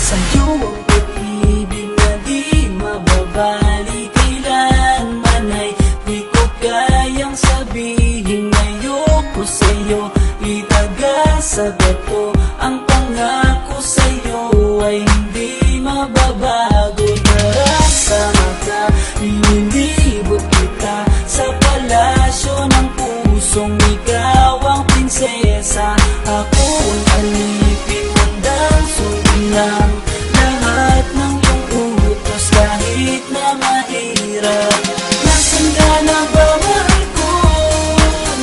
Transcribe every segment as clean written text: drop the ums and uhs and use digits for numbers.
Sa'yo ang pag-ibig na di mababali, kailanman ay di ko kayang sabihin ayoko sa'yo, itaga sa bato. Ang pangako sa'yo ay hindi mababago. Tara sama ka, inilibot kita sa palasyo ng pusong ikaw ang prinsesa. Ako ang alipin, handang sundin lang lahat ng iyong utos kahit na mahirap. Nasaan ka na ba, mahal ko?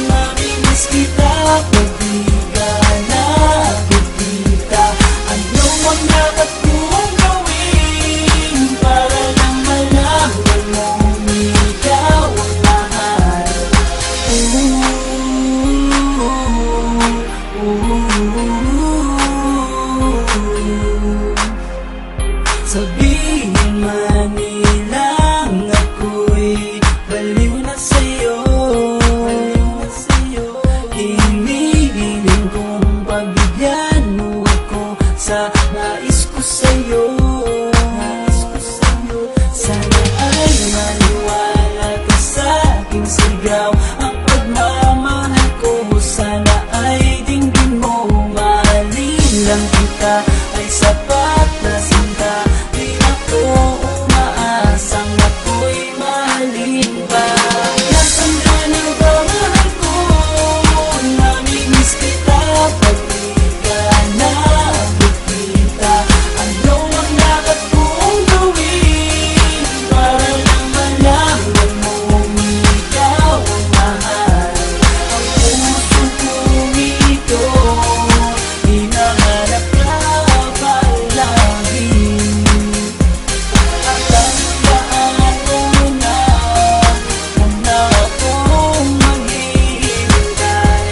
Namimiss kita pag di ka nakikita. Ano ang dapat kong gawin para lang malaman mo ikaw ang mahal? Sabihin man nilang ako'y baliw na sa'yo, hinihiling kong pagbigyan mo ako sa nais ko sa'yo. Sana ay maniwala ka sa aking sigaw, ang pagmamahal ko sana ay dinggin mo. Mahalin lang kita ay sapat na sinta, di ako umaasang ako'y mahalin pa. Nasaan ka na ba, mahal ko? Namimiss kita pag di ka nakikita. Ano ang dapat kong gawin para lang malaman mo ikaw ang mahal? Ang puso kong ito hinahanap ka palagi, at tandaan mo na handa akong maghihintay.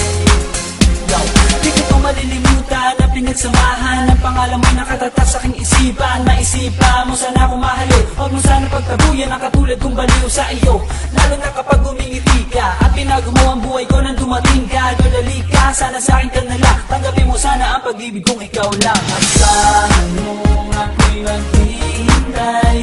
Di ko pa malilimutan ang pinagsamahan ng pangalan mo'y nakatatak sa aking isipan. Maisipan mo sana akong mahalin, huwag mo sana pagtabuyan ang katulad kong baliw sa iyo. Lalo na kapag umingiti ka at pinago mo ang buhay ko nang dumating ka. Dudali ka, sana sa akin ka nalang, tanggapin mo sana ang pag-ibig kong ikaw lang. Asahan mo ako'y maghihintay